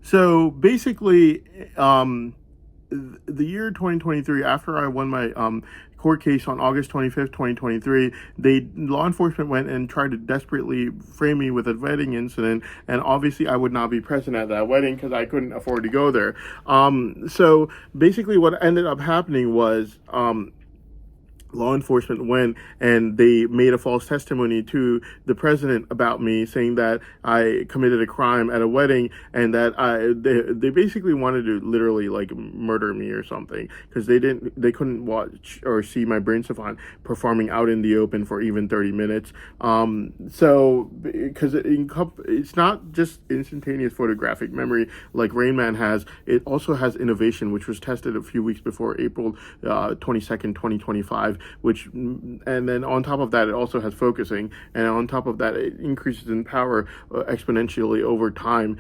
So basically, the year 2023, after I won my court case on August 25th, 2023, law enforcement went and tried to desperately frame me with a wedding incident, and obviously I would not be present at that wedding because I couldn't afford to go there. So basically, what ended up happening was law enforcement went and they made a false testimony to the president about me, saying that I committed a crime at a wedding, and that they basically wanted to literally like murder me or something, because they couldn't watch or see my brain savant performing out in the open for even 30 minutes. So because it's not just instantaneous photographic memory like Rain Man has, it also has innovation, which was tested a few weeks before April 22nd, 2025, and then on top of that, it also has focusing, and on top of that, it increases in power exponentially over time.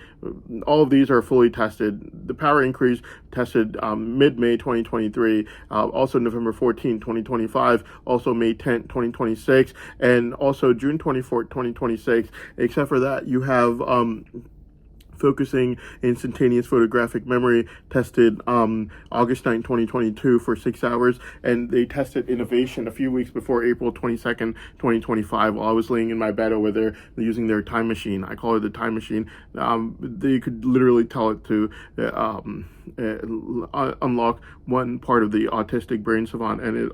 All of these are fully tested. The power increase tested mid-May 2023, also November 14, 2025, also May 10, 2026, and also June 24th, 2026. Except for that, you have focusing instantaneous photographic memory tested August 9, 2022 for 6 hours, and they tested innovation a few weeks before April 22nd, 2025, while I was laying in my bed over there using their time machine. I call it the time machine. They could literally tell it to unlock one part of the autistic brain savant, and it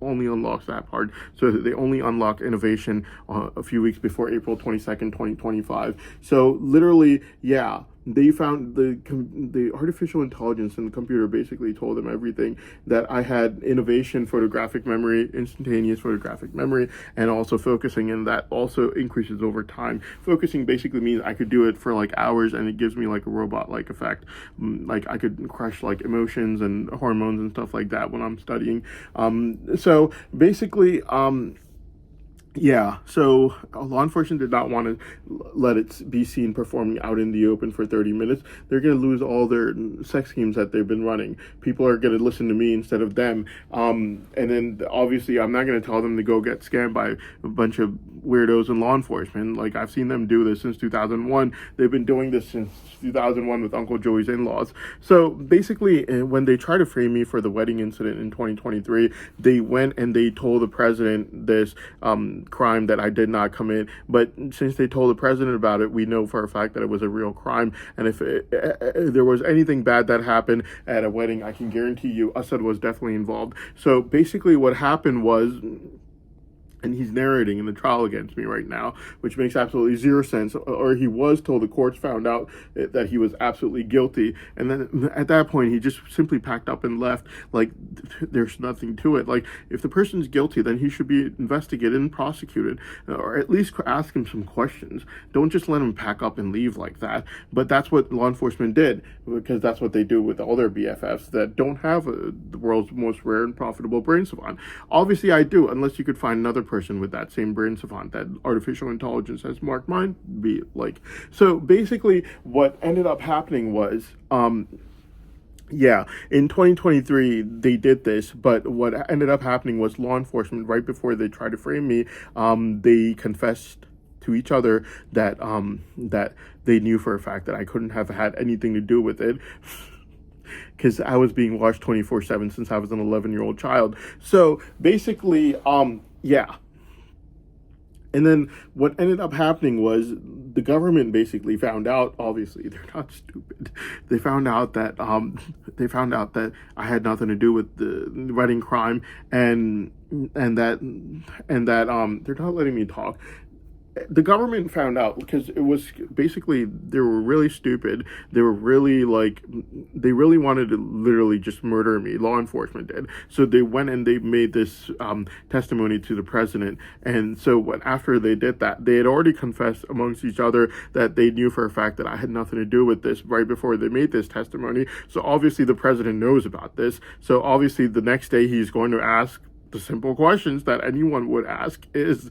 only unlocks that part. So they only unlock innovation a few weeks before April 22nd, 2025. So literally, yeah, they found the artificial intelligence in the computer basically told them everything, that I had innovation, photographic memory, instantaneous photographic memory, and also focusing, and that also increases over time. Focusing basically means I could do it for like hours, and it gives me like a robot-like effect. Like I could crush like emotions and hormones and stuff like that when I'm studying. So basically, yeah, so law enforcement did not want to let it be seen performing out in the open for 30 minutes. They're going to lose all their sex schemes that they've been running. People are going to listen to me instead of them. And then obviously I'm not going to tell them to go get scammed by a bunch of weirdos in law enforcement. Like, I've seen them do this since 2001. They've been doing this since 2001 with Uncle Joey's in-laws. So basically, when they tried to frame me for the wedding incident in 2023, they went and they told the president this crime that I did not commit. But since they told the president about it, we know for a fact that it was a real crime. And if there was anything bad that happened at a wedding, I can guarantee you Assad was definitely involved. So basically what happened was, and he's narrating in the trial against me right now, which makes absolutely zero sense. Or he was told, the courts found out that he was absolutely guilty, and then at that point he just simply packed up and left. Like, there's nothing to it. Like, if the person's guilty, then he should be investigated and prosecuted, or at least ask him some questions. Don't just let him pack up and leave like that. But that's what law enforcement did, because that's what they do with all their BFFs that don't have the world's most rare and profitable brain savant. Obviously I do, unless you could find another person with that same brain savant that artificial intelligence has marked mine be like. So basically what ended up happening was, yeah, in 2023 they did this, but what ended up happening was law enforcement, right before they tried to frame me, they confessed to each other that that they knew for a fact that I couldn't have had anything to do with it, because I was being watched 24/7 since I was an 11-year-old child. So basically, yeah. And then what ended up happening was the government basically found out. Obviously, they're not stupid. They found out that I had nothing to do with the wedding crime, and that they're not letting me talk. The government found out because it was basically, they were really stupid. They were really like, they really wanted to literally just murder me. Law enforcement did. So they went and they made this testimony to the president. And so after they did that, they had already confessed amongst each other that they knew for a fact that I had nothing to do with this right before they made this testimony. So obviously the president knows about this. So obviously the next day he's going to ask the simple questions that anyone would ask is,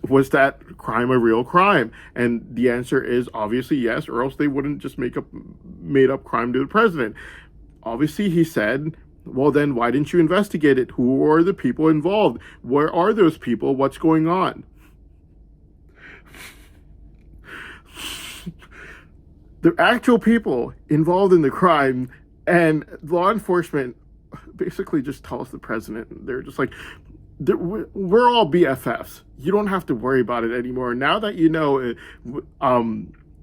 was that crime a real crime? And the answer is obviously yes, or else they wouldn't just made up crime to the president. Obviously he said, well then why didn't you investigate it? Who are the people involved? Where are those people? What's going on? The actual people involved in the crime, and law enforcement basically just tells the president, they're just like, we're all BFFs. You don't have to worry about it anymore. Now that you know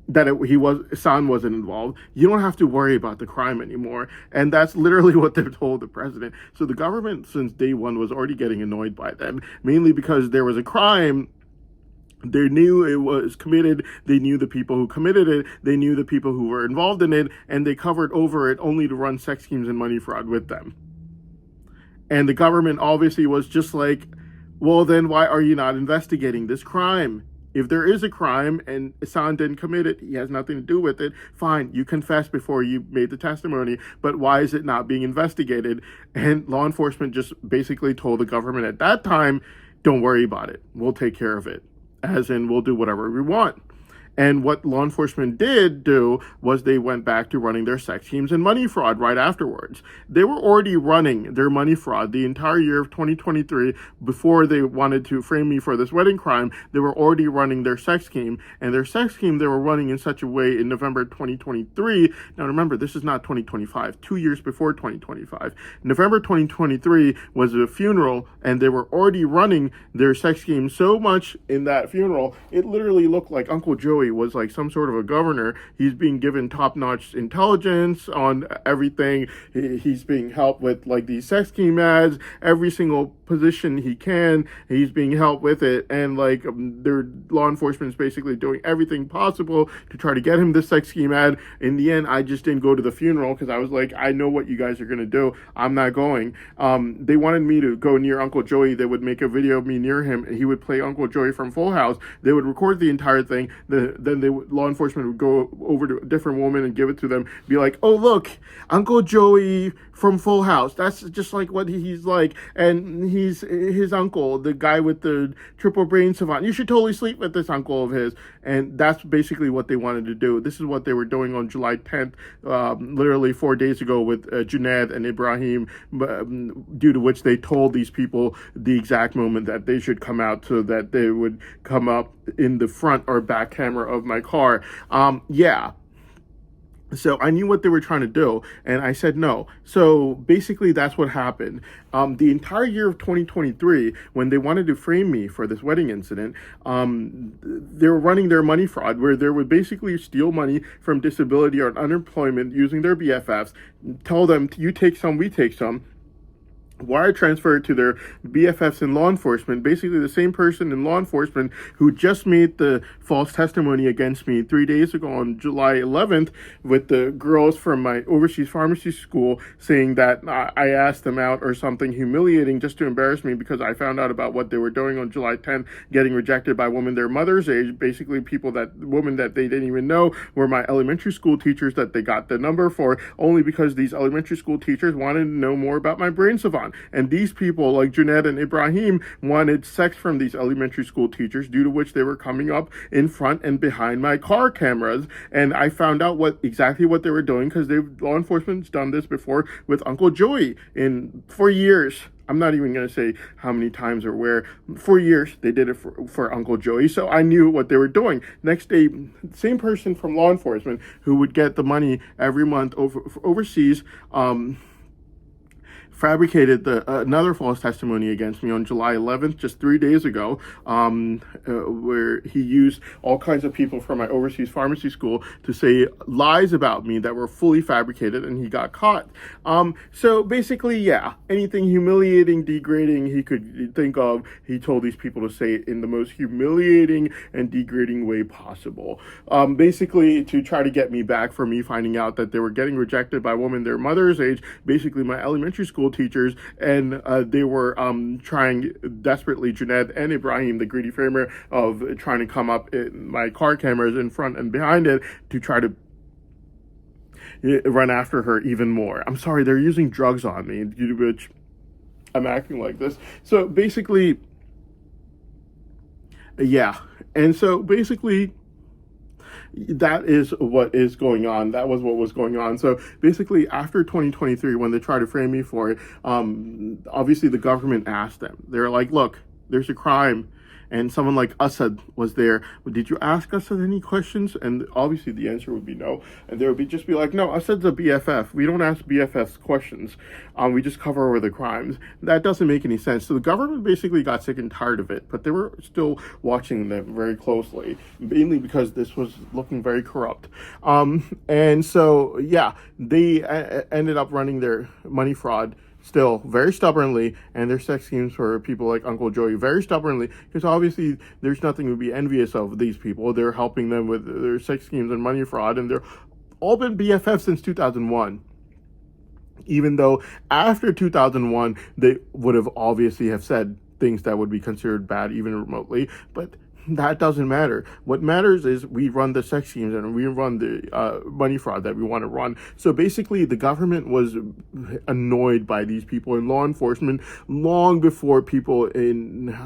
Hassan wasn't involved, you don't have to worry about the crime anymore. And that's literally what they've told the president. So the government, since day one, was already getting annoyed by them, mainly because there was a crime. They knew it was committed. They knew the people who committed it. They knew the people who were involved in it, and they covered over it only to run sex schemes and money fraud with them. And the government obviously was just like, well, then why are you not investigating this crime? If there is a crime and Hassan didn't commit it, he has nothing to do with it, fine, you confessed before you made the testimony, but why is it not being investigated? And law enforcement just basically told the government at that time, don't worry about it. We'll take care of it. As in, we'll do whatever we want. And what law enforcement did do was they went back to running their sex schemes and money fraud right afterwards. They were already running their money fraud the entire year of 2023 before they wanted to frame me for this wedding crime. They were already running their sex scheme, and their sex scheme they were running in such a way in November 2023. Now remember, this is not 2025, 2 years before 2025. November 2023 was a funeral, and they were already running their sex scheme so much in that funeral, it literally looked like Uncle Joey was like some sort of a governor. He's being given top-notch intelligence on everything. He's being helped with like these sex scheme ads, every single position he can. He's being helped with it, and like their law enforcement is basically doing everything possible to try to get him this sex scheme ad. In the end, I just didn't go to the funeral because I was like, I know what you guys are gonna do. I'm not going. They wanted me to go near Uncle Joey. They would make a video of me near him, and he would play Uncle Joey from Full House. They would record the entire thing. Then law enforcement would go over to a different woman and give it to them, be like, oh, look, Uncle Joey from Full House. That's just like what he's like. And he's his uncle, the guy with the triple brain savant. You should totally sleep with this uncle of his. And that's basically what they wanted to do. This is what they were doing on July 10th, literally 4 days ago with Junaid and Ibrahim, due to which they told these people the exact moment that they should come out so that they would come up in the front or back camera of my car. Yeah. So I knew what they were trying to do, and I said no. So basically, that's what happened. The entire year of 2023, when they wanted to frame me for this wedding incident, they were running their money fraud, where they would basically steal money from disability or unemployment using their BFFs, tell them, you take some, we take some, wire transfer to their BFFs in law enforcement, basically the same person in law enforcement who just made the false testimony against me 3 days ago on July 11th with the girls from my overseas pharmacy school saying that I asked them out or something humiliating just to embarrass me because I found out about what they were doing on July 10th, getting rejected by women their mother's age, basically women that they didn't even know were my elementary school teachers that they got the number for, only because these elementary school teachers wanted to know more about my brain savant. And these people, like Junaid and Ibrahim, wanted sex from these elementary school teachers, due to which they were coming up in front and behind my car cameras. And I found out exactly what they were doing because law enforcement's done this before with Uncle Joey for years. I'm not even going to say how many times or where. For years, they did it for Uncle Joey, so I knew what they were doing. Next day, same person from law enforcement who would get the money every month overseas, fabricated another false testimony against me on July 11th, just 3 days ago, where he used all kinds of people from my overseas pharmacy school to say lies about me that were fully fabricated, and he got caught. So basically, yeah, anything humiliating, degrading he could think of, he told these people to say it in the most humiliating and degrading way possible. Basically, to try to get me back for me finding out that they were getting rejected by women their mother's age, basically my elementary school teachers, and they were trying desperately, Junaid and Ibrahim, the greedy framer, of trying to come up in my car cameras in front and behind it to try to run after her even more. I'm sorry, they're using drugs on me, due to which I'm acting like this. So basically, yeah. And so basically, that is what is going on. That was what was going on. So basically, after 2023, when they tried to frame me for it, obviously the government asked them. They're like, look, there's a crime, and someone like Assad was there, did you ask Assad any questions? And obviously the answer would be no. And they would just be like, no, Assad's a BFF. We don't ask BFFs questions. We just cover over the crimes. That doesn't make any sense. So the government basically got sick and tired of it, but they were still watching them very closely, mainly because this was looking very corrupt. And so, yeah, they ended up running their money fraud still very stubbornly, and their sex schemes for people like Uncle Joey very stubbornly, because obviously there's nothing to be envious of these people. They're helping them with their sex schemes and money fraud, and they're all been BFF since 2001. Even though after 2001 they would have obviously have said things that would be considered bad even remotely, but that doesn't matter. What matters is we run the sex schemes and we run the money fraud that we want to run. So basically, the government was annoyed by these people in law enforcement long before people in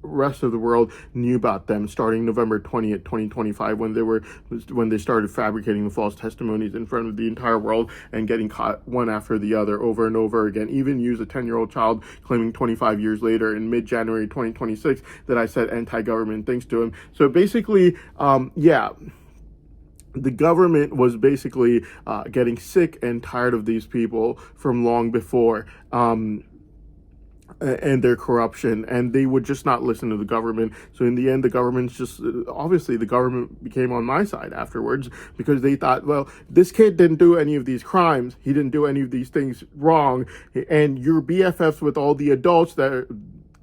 rest of the world knew about them, starting November 20th, 2025, when they started fabricating the false testimonies in front of the entire world and getting caught one after the other over and over again. Even use a 10-year-old child claiming 25 years later in mid-January 2026 that I said anti-government things to him. So basically, the government was basically getting sick and tired of these people from long before. And their corruption, and they would just not listen to the government. So in the end, the government's just, obviously the government became on my side afterwards, because they thought, well, this kid didn't do any of these crimes, he didn't do any of these things wrong, and you're BFFs with all the adults that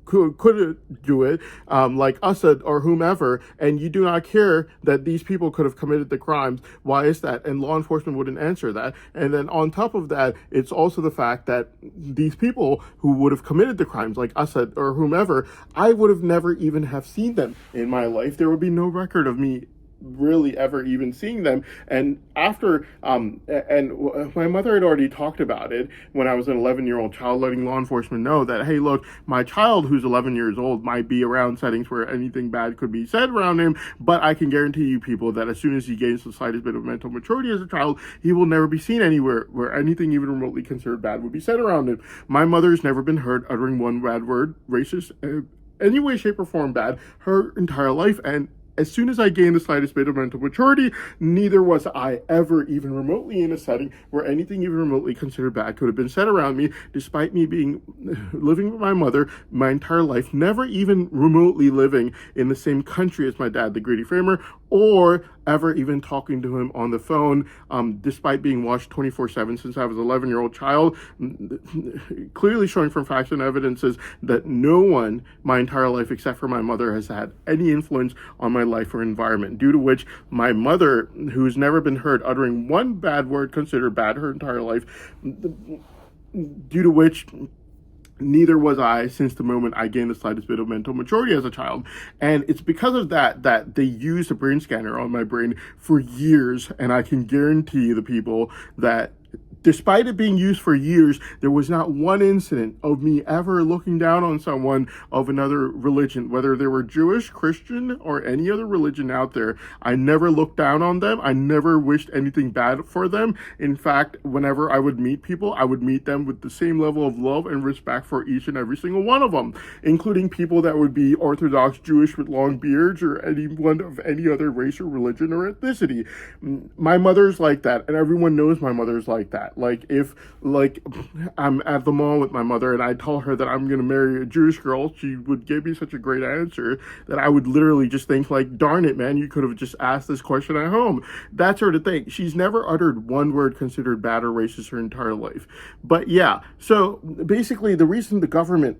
could do it, like Assad or whomever, and you do not care that these people could have committed the crimes. Why is that? And law enforcement wouldn't answer that. And then on top of that, it's also the fact that these people who would have committed the crimes, like Assad or whomever, I would have never even have seen them in my life. There would be no record of me really ever even seeing them. And after my mother had already talked about it when I was an 11-year-old child, letting law enforcement know that, hey, look, my child who's 11 years old might be around settings where anything bad could be said around him, but I can guarantee you people that as soon as he gains the slightest bit of mental maturity as a child, he will never be seen anywhere where anything even remotely considered bad would be said around him. My mother's never been heard uttering one bad word, racist, any way, shape, or form bad, her entire life. And as soon as I gained the slightest bit of mental maturity, neither was I ever even remotely in a setting where anything even remotely considered bad could have been said around me, despite me living with my mother my entire life, never even remotely living in the same country as my dad, the Greedy Framer, or ever even talking to him on the phone, despite being watched 24/7 since I was an 11-year-old child, clearly showing from facts and evidences that no one my entire life except for my mother has had any influence on my life or environment, due to which my mother, who's never been heard uttering one bad word considered bad her entire life, due to which neither was I since the moment I gained the slightest bit of mental maturity as a child. And it's because of that they used a brain scanner on my brain for years, and I can guarantee the people that despite it being used for years, there was not one incident of me ever looking down on someone of another religion, whether they were Jewish, Christian, or any other religion out there. I never looked down on them. I never wished anything bad for them. In fact, whenever I would meet people, I would meet them with the same level of love and respect for each and every single one of them, including people that would be Orthodox Jewish with long beards, or anyone of any other race or religion or ethnicity. My mother's like that, and everyone knows my mother's like that. If I'm at the mall with my mother and I tell her that I'm going to marry a Jewish girl, she would give me such a great answer that I would literally just think, like, darn it, man, you could have just asked this question at home. That sort of thing. She's never uttered one word considered bad or racist her entire life. But yeah, so basically the reason the government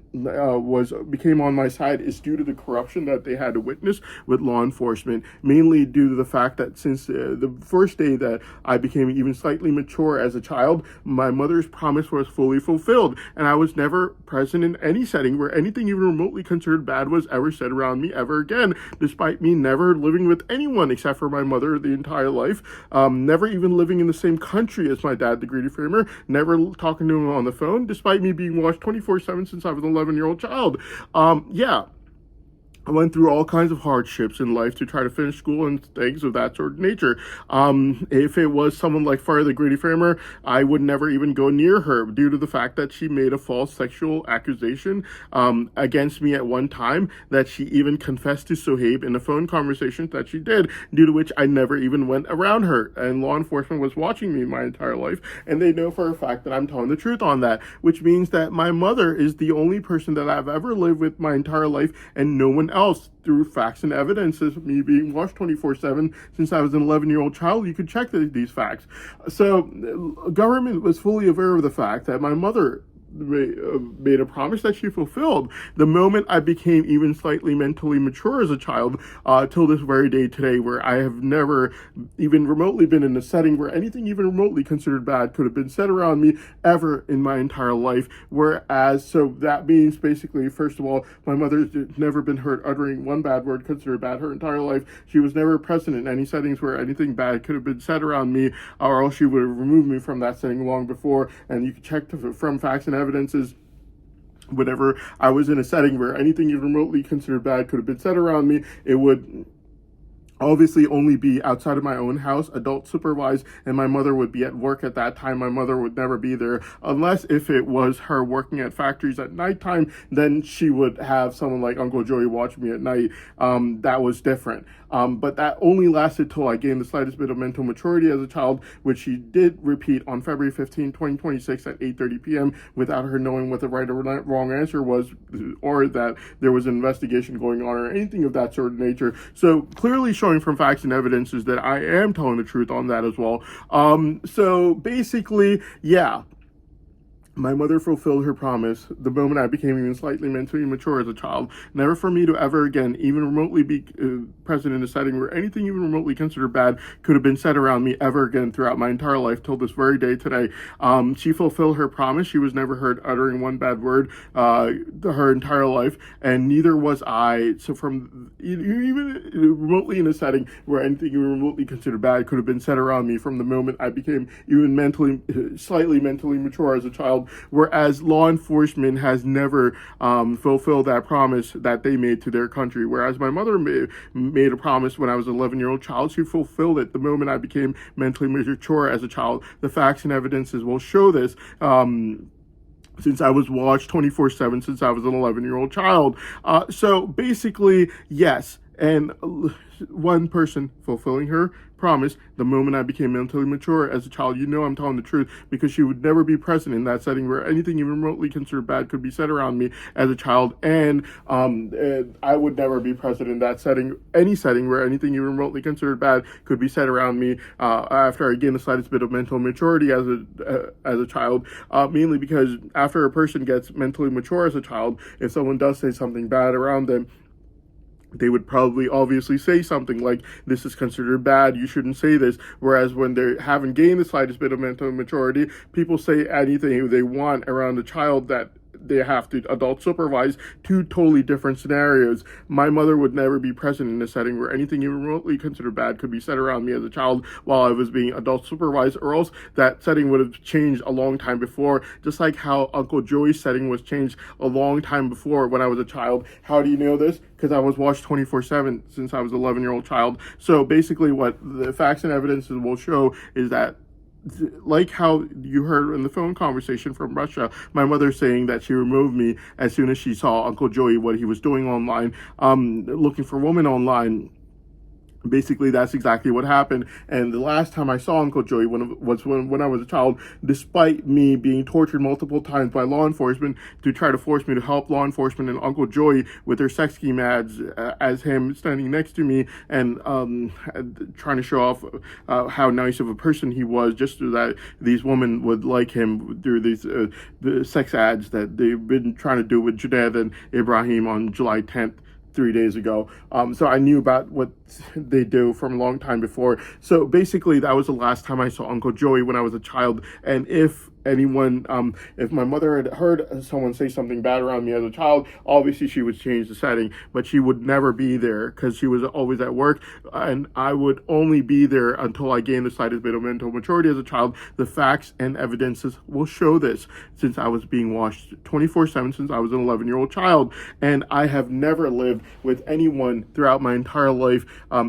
became on my side is due to the corruption that they had to witness with law enforcement, mainly due to the fact that since the first day that I became even slightly mature as a child, my mother's promise was fully fulfilled, and I was never present in any setting where anything even remotely considered bad was ever said around me ever again, despite me never living with anyone except for my mother the entire life, never even living in the same country as my dad, the Greedy Framer, never talking to him on the phone, despite me being watched 24/7 since I was an 11-year-old child. I went through all kinds of hardships in life to try to finish school and things of that sort of nature. If it was someone like Farah the Grady Framer, I would never even go near her due to the fact that she made a false sexual accusation against me at one time, that she even confessed to Sohaib in a phone conversation that she did, due to which I never even went around her. And law enforcement was watching me my entire life, and they know for a fact that I'm telling the truth on that, which means that my mother is the only person that I've ever lived with my entire life, and no one else, through facts and evidence, as me being watched 24/7 since I was an 11-year-old child. You could check these facts. So government was fully aware of the fact that my mother made a promise that she fulfilled the moment I became even slightly mentally mature as a child, till this very day today, where I have never even remotely been in a setting where anything even remotely considered bad could have been said around me ever in my entire life. Whereas, so that means basically, first of all, my mother's never been heard uttering one bad word considered bad her entire life. She was never present in any settings where anything bad could have been said around me, or else she would have removed me from that setting long before. And you can check from facts and evidences, whenever I was in a setting where anything even remotely considered bad could have been said around me, it would obviously only be outside of my own house, adult supervised, and my mother would be at work at that time. My mother would never be there, unless if it was her working at factories at nighttime, then she would have someone like Uncle Joey watch me at night. That was different. But that only lasted till I gained the slightest bit of mental maturity as a child, which she did repeat on February 15, 2026 at 8:30 p.m. without her knowing what the right or wrong answer was, or that there was an investigation going on or anything of that sort of nature. So clearly showing from facts and evidences that I am telling the truth on that as well. So basically, yeah. My mother fulfilled her promise the moment I became even slightly mentally mature as a child, never for me to ever again even remotely be present in a setting where anything even remotely considered bad could have been said around me ever again throughout my entire life till this very day today. She fulfilled her promise. She was never heard uttering one bad word her entire life, and neither was I. So from even remotely in a setting where anything even remotely considered bad could have been said around me from the moment I became even slightly mentally mature as a child, whereas law enforcement has never fulfilled that promise that they made to their country. Whereas my mother made a promise when I was an 11-year-old child, she fulfilled it the moment I became mentally mature as a child. The facts and evidences will show this. Since I was watched 24/7 since I was an 11-year-old child. So basically, yes. And one person fulfilling her promise the moment I became mentally mature as a child. You know I'm telling the truth, because she would never be present in that setting where anything even remotely considered bad could be said around me as a child, and I would never be present in that setting, any setting where anything even remotely considered bad could be said around me after I gained the slightest bit of mental maturity as a child, mainly because after a person gets mentally mature as a child, if someone does say something bad around them, they would probably obviously say something like, this is considered bad, you shouldn't say this. Whereas when they haven't gained the slightest bit of mental maturity, people say anything they want around a child that they have to adult supervise. Two totally different scenarios. My mother would never be present in a setting where anything even remotely considered bad could be said around me as a child while I was being adult supervised, or else that setting would have changed a long time before, just like how Uncle Joey's setting was changed a long time before when I was a child. How do you know this? Because I was watched 24/7 since I was an 11-year-old child. So basically what the facts and evidences will show is that, like how you heard in the phone conversation from Russia, my mother saying that she removed me as soon as she saw Uncle Joey, what he was doing online, looking for women online. Basically, that's exactly what happened. And the last time I saw Uncle Joey was when I was a child, despite me being tortured multiple times by law enforcement to try to force me to help law enforcement and Uncle Joey with their sex scheme ads, as him standing next to me and trying to show off how nice of a person he was, just so that these women would like him through these the sex ads that they've been trying to do with Junaid and Ibrahim on July 10th. 3 days ago. So I knew about what they do from a long time before. So basically, that was the last time I saw Uncle Joey when I was a child. And if anyone, if my mother had heard someone say something bad around me as a child, obviously she would change the setting, but she would never be there because she was always at work, and I would only be there until I gained the slightest bit of mental maturity as a child. The facts and evidences will show this, since I was being watched 24/7 since I was an 11-year-old child, and I have never lived with anyone throughout my entire life,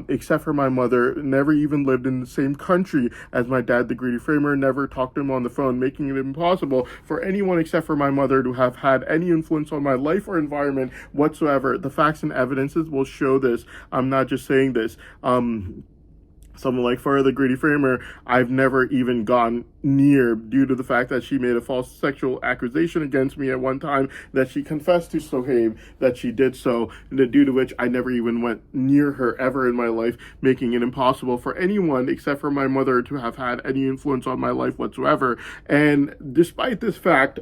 except for my mother. Never even lived in the same country as my dad, the greedy framer. Never talked to him on the phone, making it impossible for anyone except for my mother to have had any influence on my life or environment whatsoever. The facts and evidences will show this. I'm not just saying this. Someone like Farah the Greedy Framer, I've never even gone near, due to the fact that she made a false sexual accusation against me at one time, that she confessed to Sohaib that she did so, due to which I never even went near her ever in my life, making it impossible for anyone except for my mother to have had any influence on my life whatsoever. And despite this fact,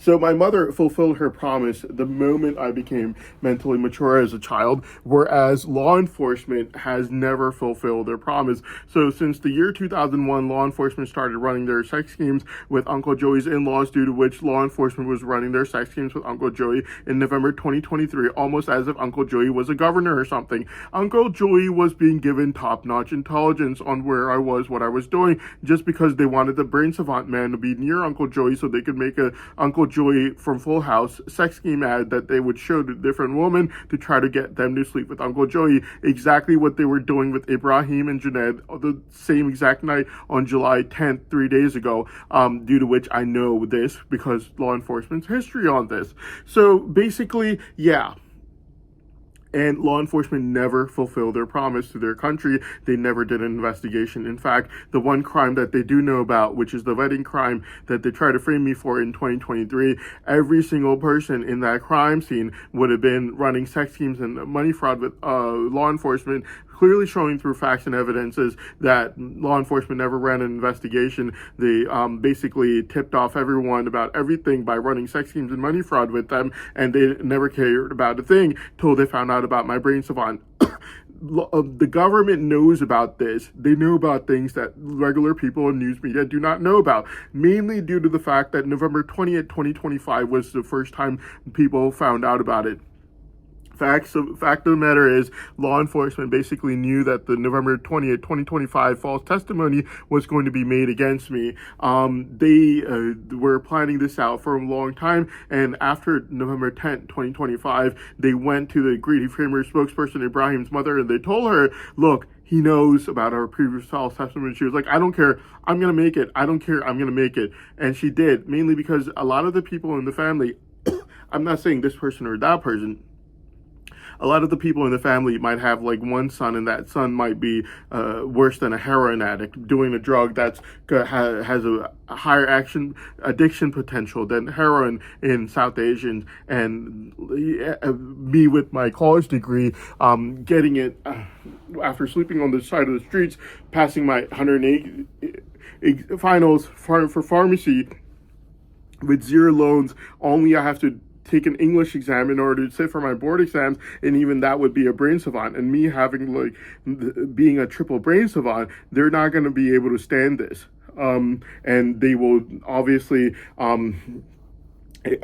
so my mother fulfilled her promise the moment I became mentally mature as a child, whereas law enforcement has never fulfilled their promise. So since the year 2001, law enforcement started running their sex schemes with Uncle Joey's in-laws, due to which law enforcement was running their sex schemes with Uncle Joey in November 2023, almost as if Uncle Joey was a governor or something. Uncle Joey was being given top-notch intelligence on where I was, what I was doing, just because they wanted the brain savant man to be near Uncle Joey so they could make a Uncle Joey from Full House sex scheme ad that they would show to different women to try to get them to sleep with Uncle Joey. Exactly what they were doing with Ibrahim and Junaid the same exact night on July 10th, 3 days ago, due to which I know this because law enforcement's history on this. So basically, yeah. And law enforcement never fulfilled their promise to their country. They never did an investigation. In fact, the one crime that they do know about, which is the wedding crime that they tried to frame me for in 2023, every single person in that crime scene would have been running sex schemes and money fraud with law enforcement, clearly showing through facts and evidences that law enforcement never ran an investigation. They basically tipped off everyone about everything by running sex schemes and money fraud with them, and they never cared about a thing till they found out about my brain savant. The government knows about this. They know about things that regular people in news media do not know about, mainly due to the fact that November 20th, 2025 was the first time people found out about it. Fact of the matter is, law enforcement basically knew that the November 20th, 2025 false testimony was going to be made against me. They were planning this out for a long time, and after November 10th, 2025, they went to the Greedy Framer spokesperson, Ibrahim's mother, and they told her, look, he knows about our previous false testimony. She was like, I don't care, I'm going to make it. I don't care, I'm going to make it. And she did, mainly because a lot of the people in the family, I'm not saying this person or that person, a lot of the people in the family might have like one son, and that son might be worse than a heroin addict, doing a drug that's has a higher addiction potential than heroin in South Asians. And me with my college degree, getting it after sleeping on the side of the streets, passing my 108 finals for pharmacy with 0 loans. Only I have to take an English exam in order to sit for my board exams, and even that would be a brain savant. And me having like being a triple brain savant, they're not going to be able to stand this. And they will obviously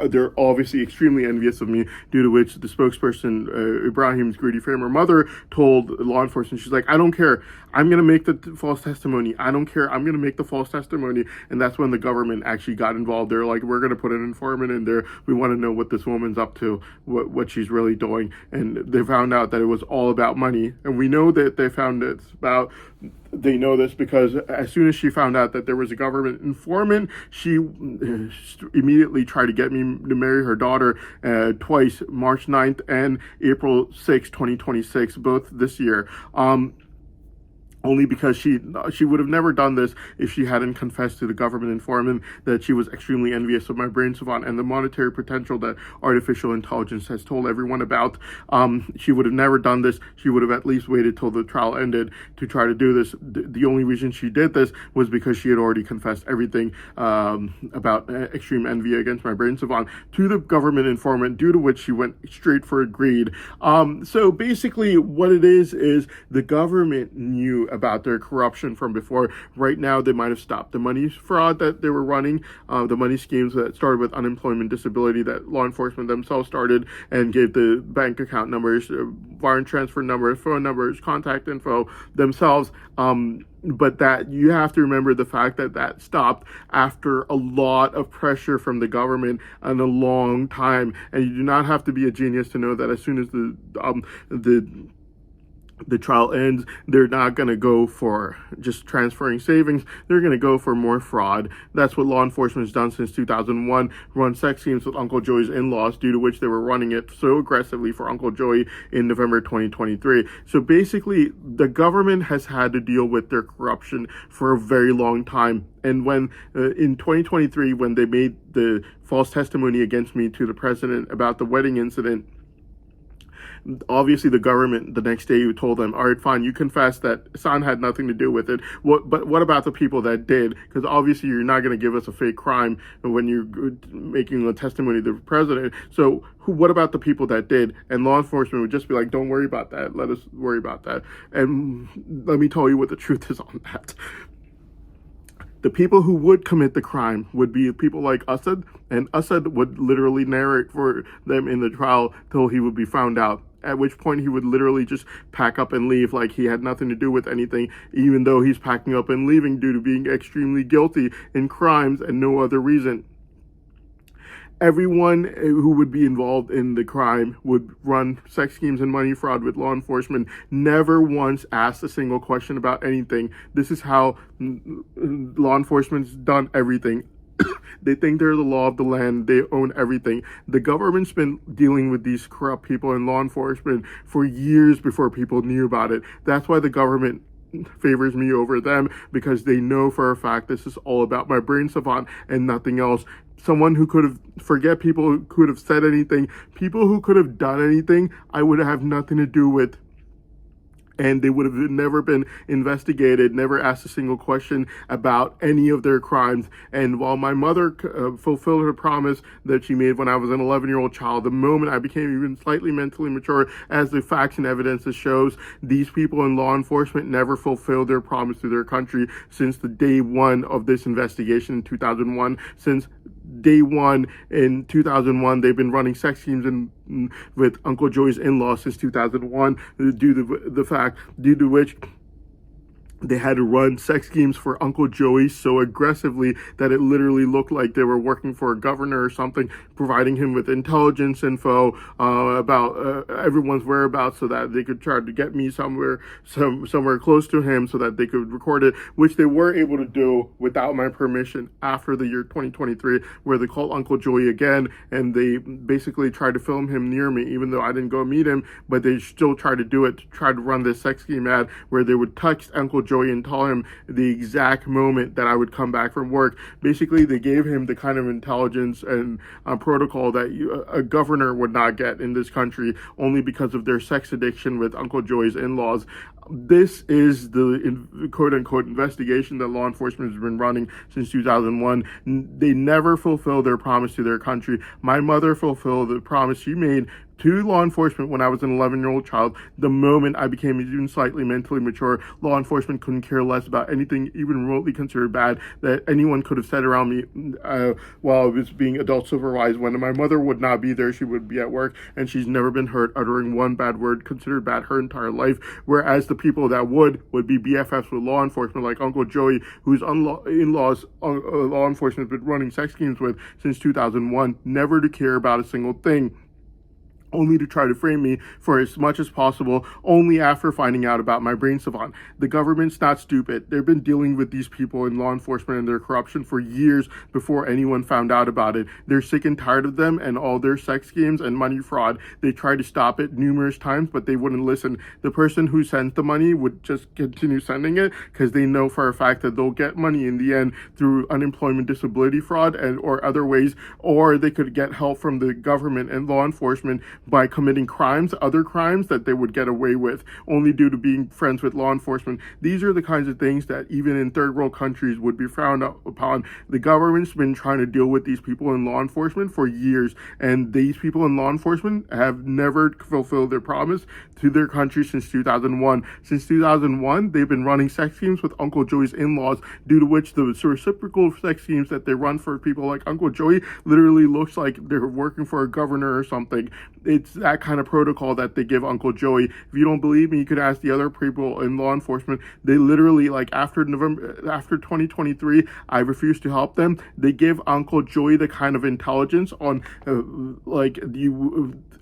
they're obviously extremely envious of me, due to which the spokesperson, Ibrahim's Greedy Framer mother, told law enforcement, she's like, I don't care, I'm going to make the false testimony. I don't care, I'm going to make the false testimony. And that's when the government actually got involved. They're like, we're going to put an informant in there. We want to know what this woman's up to, what she's really doing. And they found out that it was all about money. And we know that they know this because as soon as she found out that there was a government informant, she immediately tried to get me to marry her daughter twice, March 9th and April 6th, 2026, both this year. Only because she would have never done this if she hadn't confessed to the government informant that she was extremely envious of my brain savant and the monetary potential that artificial intelligence has told everyone about. She would have never done this. She would have at least waited till the trial ended to try to do this. The only reason she did this was because she had already confessed everything about extreme envy against my brain savant to the government informant, due to which she went straight for greed. So basically what it is the government knew about their corruption from before. Right now, they might have stopped the money fraud that they were running, the money schemes that started with unemployment disability that law enforcement themselves started and gave the bank account numbers, wire and transfer numbers, phone numbers, contact info themselves. But that you have to remember the fact that that stopped after a lot of pressure from the government and a long time. And you do not have to be a genius to know that as soon as the trial ends, they're not going to go for just transferring savings. They're going to go for more fraud. That's what law enforcement has done since 2001, run sex schemes with Uncle Joey's in-laws, due to which they were running it so aggressively for Uncle Joey in November 2023. So basically, the government has had to deal with their corruption for a very long time. And when in 2023, when they made the false testimony against me to the president about the wedding incident, obviously the government the next day told them, all right, fine, you confess that Hassan had nothing to do with it. But what about the people that did? Because obviously you're not going to give us a fake crime when you're making a testimony to the president. So what about the people that did? And law enforcement would just be like, don't worry about that. Let us worry about that. And let me tell you what the truth is on that. The people who would commit the crime would be people like Assad, and Assad would literally narrate for them in the trial till he would be found out, at which point he would literally just pack up and leave like he had nothing to do with anything, even though he's packing up and leaving due to being extremely guilty in crimes and no other reason. Everyone who would be involved in the crime would run sex schemes and money fraud with law enforcement, never once asked a single question about anything. This is how law enforcement's done everything. They think they're the law of the land. They own everything. The government's been dealing with these corrupt people in law enforcement for years before people knew about it. That's why the government favors me over them, because they know for a fact this is all about my brain savant and nothing else. Someone who could have, forget people who could have said anything, people who could have done anything, I would have nothing to do with. And they would have never been investigated, never asked a single question about any of their crimes. And while my mother fulfilled her promise that she made when I was an 11-year-old child, the moment I became even slightly mentally mature, as the facts and evidence shows, these people in law enforcement never fulfilled their promise to their country since the day one of this investigation in 2001. Since day one in 2001, they've been running sex schemes with Uncle Joey's in-laws since 2001, due to which they had to run sex schemes for Uncle Joey so aggressively that it literally looked like they were working for a governor or something, providing him with intelligence info about everyone's whereabouts so that they could try to get me somewhere close to him so that they could record it, which they were able to do without my permission after the year 2023, where they called Uncle Joey again and they basically tried to film him near me, even though I didn't go meet him, but they still tried to do it, to try to run this sex scheme ad where they would text Uncle Joey and tell him the exact moment that I would come back from work. Basically, they gave him the kind of intelligence and protocol that a governor would not get in this country, only because of their sex addiction with Uncle Joey's in-laws. This is the quote-unquote investigation that law enforcement has been running since 2001. They never fulfilled their promise to their country. My mother fulfilled the promise she made to law enforcement when I was an 11-year-old child. The moment I became even slightly mentally mature, law enforcement couldn't care less about anything even remotely considered bad that anyone could have said around me while I was being adult supervised. When my mother would not be there, she would be at work, and she's never been heard uttering one bad word considered bad her entire life, whereas the people that would be BFFs with law enforcement, like Uncle Joey, whose in-laws law enforcement has been running sex schemes with since 2001, never to care about a single thing, only to try to frame me for as much as possible, only after finding out about my brain savant. The government's not stupid. They've been dealing with these people in law enforcement and their corruption for years before anyone found out about it. They're sick and tired of them and all their sex schemes and money fraud. They tried to stop it numerous times, but they wouldn't listen. The person who sent the money would just continue sending it because they know for a fact that they'll get money in the end through unemployment disability fraud or other ways, or they could get help from the government and law enforcement by committing other crimes that they would get away with, only due to being friends with law enforcement. These are the kinds of things that even in third world countries would be frowned upon. The government's been trying to deal with these people in law enforcement for years, and these people in law enforcement have never fulfilled their promise to their country since 2001. Since 2001, they've been running sex schemes with Uncle Joey's in-laws, due to which the reciprocal sex schemes that they run for people like Uncle Joey literally looks like they're working for a governor or something. It's that kind of protocol that they give Uncle Joey. If you don't believe me, you could ask the other people in law enforcement. They literally, like, after 2023, I refused to help them. They give Uncle Joey the kind of intelligence on,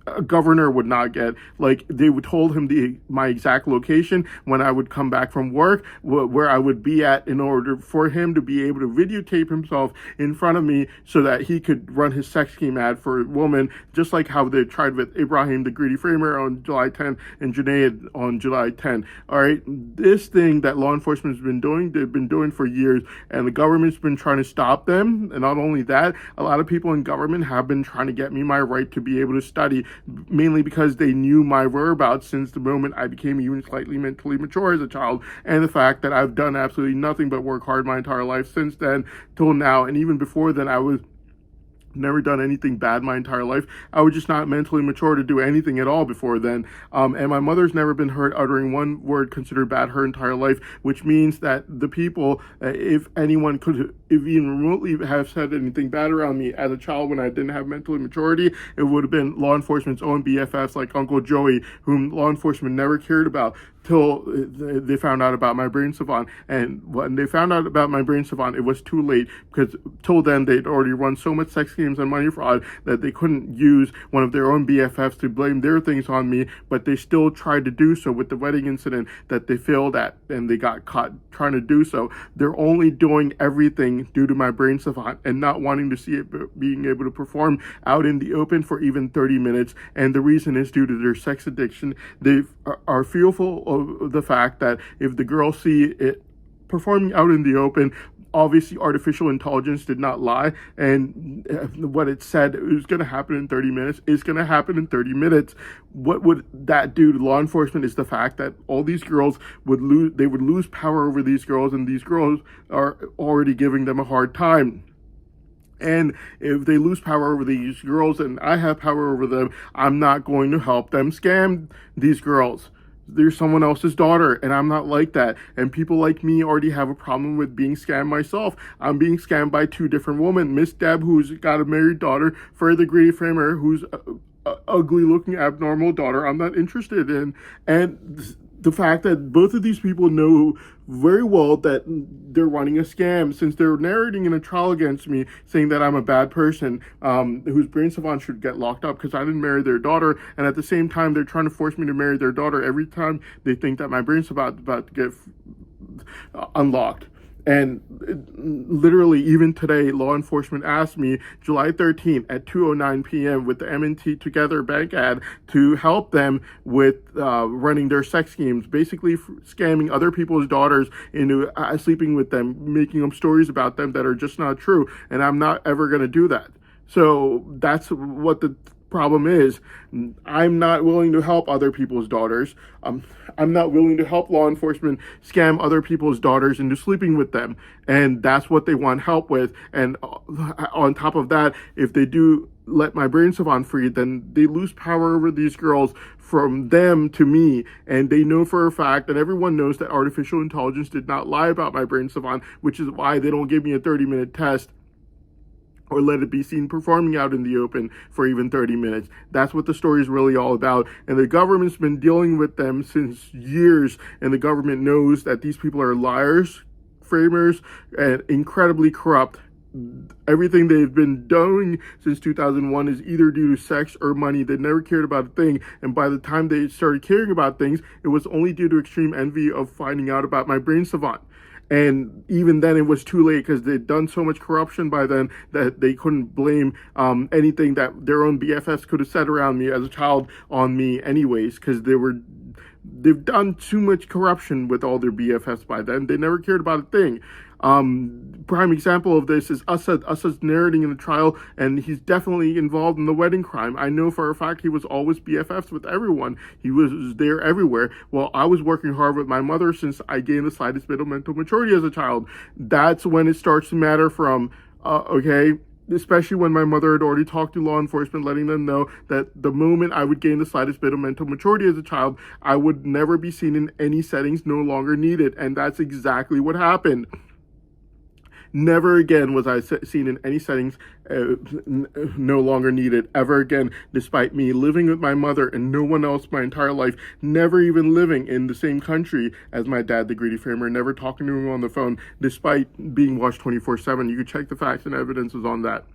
a governor would not get. Like, they would told him my exact location when I would come back from work, where I would be at, in order for him to be able to videotape himself in front of me so that he could run his sex scheme ad for a woman, just like how they tried with Ibrahim, the greedy framer, on July 10 and Junaid on July 10. All right, this thing that law enforcement has been doing, they've been doing for years, and the government's been trying to stop them. And not only that, a lot of people in government have been trying to get me my right to be able to study, mainly because they knew my whereabouts since the moment I became even slightly mentally mature as a child, and the fact that I've done absolutely nothing but work hard my entire life since then till now. And even before then, I was never done anything bad my entire life. I was just not mentally mature to do anything at all before then. And my mother's never been heard uttering one word considered bad her entire life, which means that the people, if anyone could, if even remotely have said anything bad around me as a child when I didn't have mental maturity, it would have been law enforcement's own BFFs like Uncle Joey, whom law enforcement never cared about till they found out about my brain savant. And when they found out about my brain savant, it was too late, because till then they'd already run so much sex schemes and money fraud that they couldn't use one of their own BFFs to blame their things on me. But they still tried to do so with the wedding incident that they failed at, and they got caught trying to do so. They're only doing everything due to my brain savant and not wanting to see it being able to perform out in the open for even 30 minutes. And the reason is due to their sex addiction. They are fearful of the fact that if the girls see it performing out in the open, obviously artificial intelligence did not lie, and what it said it was going to happen in 30 minutes is going to happen in 30 minutes. What would that do to law enforcement is the fact that all these girls would lose power over these girls, and these girls are already giving them a hard time. And if they lose power over these girls and I have power over them, I'm not going to help them scam these girls. They're someone else's daughter, and I'm not like that. And people like me already have a problem with being scammed myself. I'm being scammed by two different women. Miss Deb, who's got a married daughter, Fred the Greedy Framer, who's a ugly looking abnormal daughter I'm not interested in. And the fact that both of these people know very well that they're running a scam, since they're narrating in a trial against me, saying that I'm a bad person, whose brain savant should get locked up because I didn't marry their daughter. And at the same time, they're trying to force me to marry their daughter every time they think that my brain savant is about to get unlocked. And literally, even today, law enforcement asked me July 13th at 2:09 p.m. with the M&T Together bank ad to help them with running their sex schemes, basically scamming other people's daughters into sleeping with them, making up stories about them that are just not true. And I'm not ever going to do that. So that's what the problem is. I'm not willing to help other people's daughters. I'm not willing to help law enforcement scam other people's daughters into sleeping with them. And that's what they want help with. And on top of that, if they do let my brain savant free, then they lose power over these girls from them to me. And they know for a fact, and everyone knows, that artificial intelligence did not lie about my brain savant, which is why they don't give me a 30-minute test or let it be seen performing out in the open for even 30 minutes. That's what the story is really all about. And the government's been dealing with them since years, and the government knows that these people are liars, framers, and incredibly corrupt. Everything they've been doing since 2001 is either due to sex or money. They never cared about a thing, and by the time they started caring about things, it was only due to extreme envy of finding out about my brain savant. And even then, it was too late, because they'd done so much corruption by then that they couldn't blame anything that their own BFFs could have said around me as a child on me anyways, because they were They've done too much corruption with all their BFFs by then. They never cared about a thing. Prime example of this is Assad. Assad's narrating in the trial, and he's definitely involved in the wedding crime. I know for a fact he was always BFFs with everyone. He was there everywhere. Well, I was working hard with my mother since I gained the slightest bit of mental maturity as a child. That's when it starts to matter from, okay, especially when my mother had already talked to law enforcement, letting them know that the moment I would gain the slightest bit of mental maturity as a child, I would never be seen in any settings no longer needed. And that's exactly what happened. Never again was I seen in any settings no longer needed ever again, despite me living with my mother and no one else my entire life, never even living in the same country as my dad, the greedy framer, never talking to him on the phone, despite being watched 24/7. You can check the facts and evidences on that.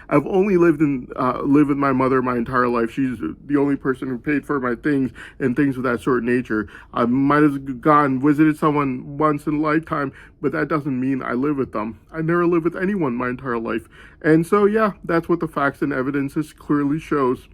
I've only lived with my mother my entire life. She's the only person who paid for my things and things of that sort of nature. I might have gone visited someone once in a lifetime, but that doesn't mean I live with them. I never lived with anyone my entire life. And so yeah, that's what the facts and evidences clearly shows.